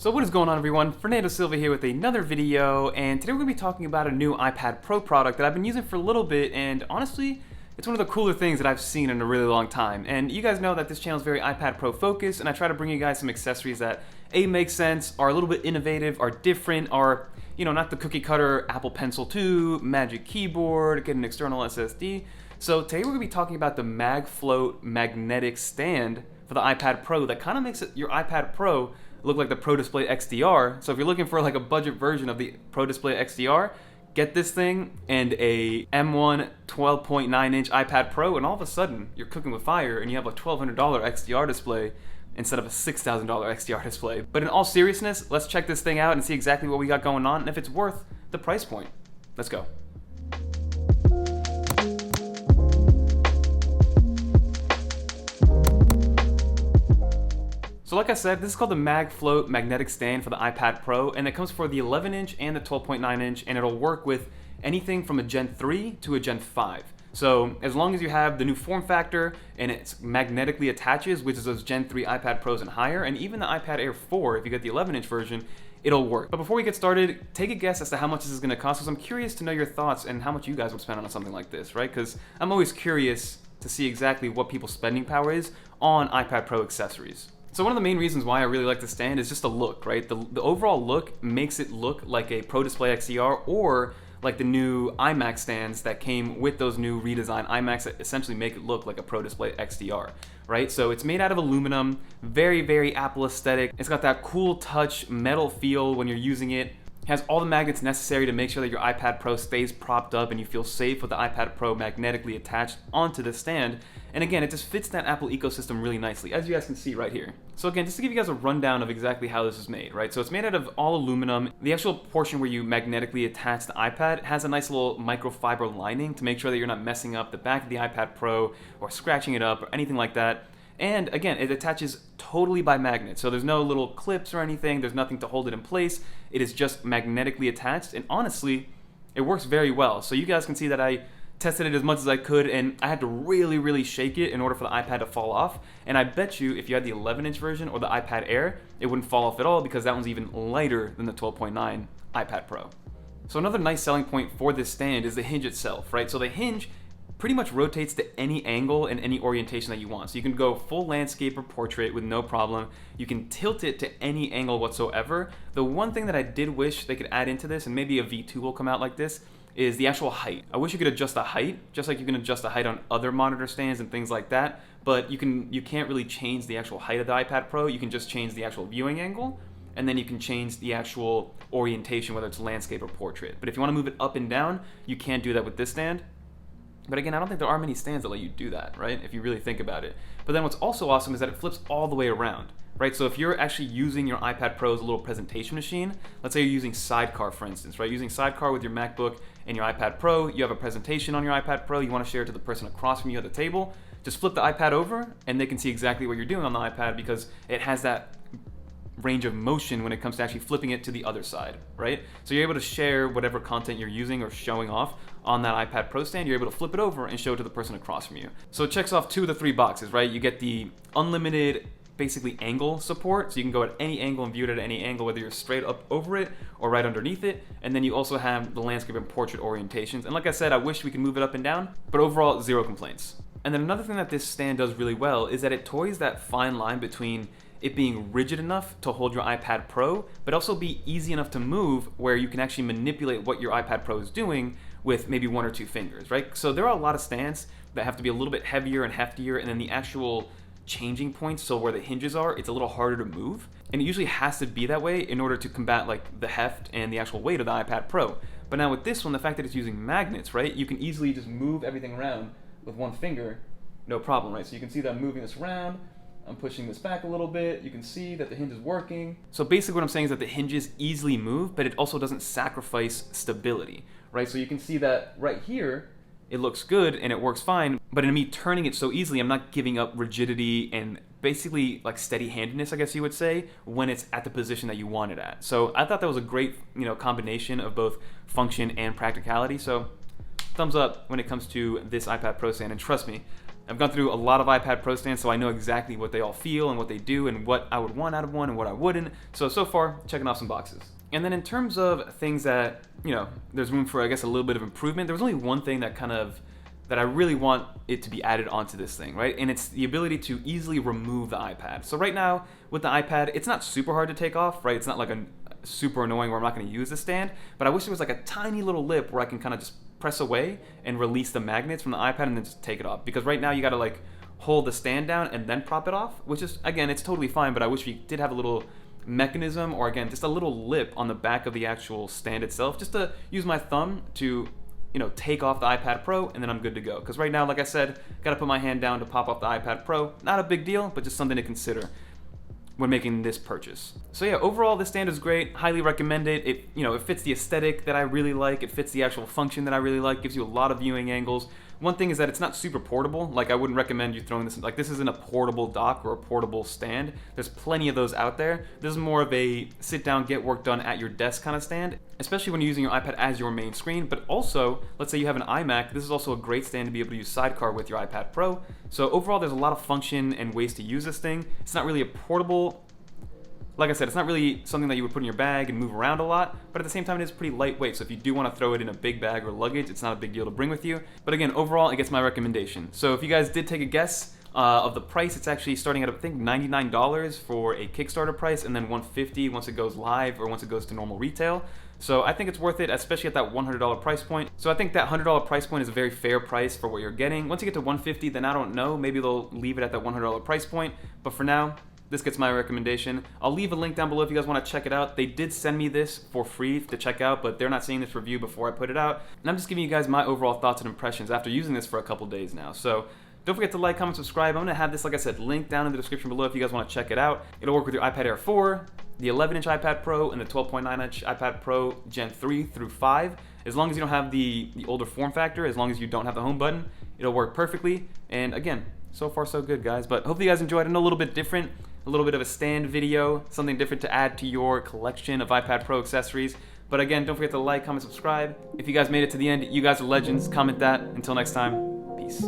So what is going on, everyone? Fernando Silva here with another video, and today we're going to be talking about a new iPad Pro product that I've been using for a little bit, and honestly, it's one of the cooler things that I've seen in a really long time. And you guys know that this channel is very iPad Pro focused, and I try to bring you guys some accessories that A, make sense, are a little bit innovative, are different, are, you know, not the cookie cutter Apple Pencil 2, Magic Keyboard, get an external SSD. So today we're going to be talking about the MagFloat magnetic stand for the iPad Pro that kind of makes your iPad Pro look like the Pro Display XDR. So if you're looking for like a budget version of the Pro Display XDR, get this thing and a M1 12.9-inch iPad Pro, and all of a sudden you're cooking with fire and you have a $1,200 XDR display instead of a $6,000 XDR display. But in all seriousness, let's check this thing out and see exactly what we got going on and if it's worth the price point. Let's go. So like I said, this is called the MagFloat magnetic stand for the iPad Pro, and it comes for the 11-inch and the 12.9-inch, and it'll work with anything from a Gen 3 to a Gen 5. So as long as you have the new form factor and it magnetically attaches, which is those Gen 3 iPad Pros and higher, and even the iPad Air 4, if you get the 11-inch version, it'll work. But before we get started, take a guess as to how much this is going to cost, because I'm curious to know your thoughts and how much you guys would spend on something like this, right? Because I'm always curious to see exactly what people's spending power is on iPad Pro accessories. So one of the main reasons why I really like the stand is just the look, right? The overall look makes it look like a Pro Display XDR or like the new iMac stands that came with those new redesigned iMacs that essentially make it look like a Pro Display XDR, right? So it's made out of aluminum, very, very Apple aesthetic. It's got that cool touch metal feel when you're using it. It has all the magnets necessary to make sure that your iPad Pro stays propped up and you feel safe with the iPad Pro magnetically attached onto the stand. And again, it just fits that Apple ecosystem really nicely, as you guys can see right here. So again, just to give you guys a rundown of exactly how this is made, right? So it's made out of all aluminum. The actual portion where you magnetically attach the iPad has a nice little microfiber lining to make sure that you're not messing up the back of the iPad Pro or scratching it up or anything like that. And again, it attaches totally by magnet. So there's no little clips or anything. There's nothing to hold it in place. It is just magnetically attached. And honestly, it works very well. So you guys can see that I tested it as much as I could, and I had to really, really shake it in order for the iPad to fall off. And I bet you if you had the 11-inch version or the iPad Air, it wouldn't fall off at all because that one's even lighter than the 12.9 iPad Pro. So another nice selling point for this stand is the hinge itself, right? So the hinge pretty much rotates to any angle and any orientation that you want. So you can go full landscape or portrait with no problem. You can tilt it to any angle whatsoever. The one thing that I did wish they could add into this, and maybe a V2 will come out like this, is the actual height. I wish you could adjust the height, just like you can adjust the height on other monitor stands and things like that, but you can't really change the actual height of the iPad Pro. You can just change the actual viewing angle, and then you can change the actual orientation, whether it's landscape or portrait. But if you want to move it up and down, you can't do that with this stand. But again, I don't think there are many stands that let you do that, right? If you really think about it. But then what's also awesome is that it flips all the way around, right? So if you're actually using your iPad Pro as a little presentation machine, let's say you're using Sidecar, for instance, right? Using Sidecar with your MacBook and your iPad Pro, you have a presentation on your iPad Pro, you want to share it to the person across from you at the table, just flip the iPad over and they can see exactly what you're doing on the iPad because it has that range of motion when it comes to actually flipping it to the other side, right? So you're able to share whatever content you're using or showing off on that iPad Pro stand. You're able to flip it over and show it to the person across from you. So it checks off 2 of the 3 boxes, right? You get the unlimited basically angle support, so you can go at any angle and view it at any angle, whether you're straight up over it or right underneath it. And then you also have the landscape and portrait orientations. And like I said, I wish we could move it up and down, but overall, 0 complaints. And then another thing that this stand does really well is that it toys that fine line between it being rigid enough to hold your iPad Pro, but also be easy enough to move where you can actually manipulate what your iPad Pro is doing with maybe 1 or 2 fingers, right? So there are a lot of stands that have to be a little bit heavier and heftier, and then the actual changing points, so where the hinges are, it's a little harder to move. And it usually has to be that way in order to combat like the heft and the actual weight of the iPad Pro. But now with this one, the fact that it's using magnets, right? You can easily just move everything around with 1 finger, no problem, right? So you can see that I'm moving this around, I'm pushing this back a little bit, you can see that the hinge is working. So basically what I'm saying is that the hinges easily move, but it also doesn't sacrifice stability, right? So you can see that right here, it looks good and it works fine, but in me turning it so easily, I'm not giving up rigidity and basically like steady-handedness, I guess you would say, when it's at the position that you want it at. So I thought that was a great, combination of both function and practicality. So thumbs up when it comes to this iPad Pro stand, and trust me, I've gone through a lot of iPad Pro stands, so I know exactly what they all feel and what they do and what I would want out of one and what I wouldn't. So far, checking off some boxes. And then in terms of things that, there's room for, I guess, a little bit of improvement, there was only one thing that that I really want it to be added onto this thing, right? And it's the ability to easily remove the iPad. So right now, with the iPad, it's not super hard to take off, right? It's not like a super annoying where I'm not gonna use the stand, but I wish there was like a tiny little lip where I can kind of just press away and release the magnets from the iPad and then just take it off. Because right now you gotta like hold the stand down and then prop it off, which is, again, it's totally fine, but I wish we did have a little mechanism, or again, just a little lip on the back of the actual stand itself, just to use my thumb to take off the iPad Pro, and then I'm good to go. Because right now, like I said, gotta put my hand down to pop off the iPad Pro. Not a big deal, but just something to consider when making this purchase. So yeah, overall this stand is great. Highly recommend it. It fits the aesthetic that I really like. It fits the actual function that I really like. Gives you a lot of viewing angles. One thing is that it's not super portable. Like, I wouldn't recommend you throwing this, like, this isn't a portable dock or a portable stand. There's plenty of those out there. This is more of a sit down, get work done at your desk kind of stand, especially when you're using your iPad as your main screen. But also, let's say you have an iMac, this is also a great stand to be able to use Sidecar with your iPad Pro. So overall, there's a lot of function and ways to use this thing. It's not really a portable, like I said, it's not really something that you would put in your bag and move around a lot, but at the same time, it is pretty lightweight. So if you do want to throw it in a big bag or luggage, it's not a big deal to bring with you. But again, overall, it gets my recommendation. So if you guys did take a guess of the price, it's actually starting at, I think, $99 for a Kickstarter price, and then $150 once it goes live or once it goes to normal retail. So I think it's worth it, especially at that $100 price point. So I think that $100 price point is a very fair price for what you're getting. Once you get to $150, then I don't know, maybe they'll leave it at that $100 price point. But for now, this gets my recommendation. I'll leave a link down below if you guys want to check it out. They did send me this for free to check out, but they're not seeing this review before I put it out. And I'm just giving you guys my overall thoughts and impressions after using this for a couple days now. So don't forget to like, comment, subscribe. I'm going to have this, like I said, linked down in the description below if you guys want to check it out. It'll work with your iPad Air 4, the 11-inch iPad Pro, and the 12.9-inch iPad Pro Gen 3 through 5. As long as you don't have the older form factor, as long as you don't have the home button, it'll work perfectly. And again, so far so good, guys. But hopefully you guys enjoyed it. I know a little bit different, a little bit of a stand video, something different to add to your collection of iPad Pro accessories. But again, don't forget to like, comment, subscribe. If you guys made it to the end, you guys are legends. Comment that. Until next time, peace.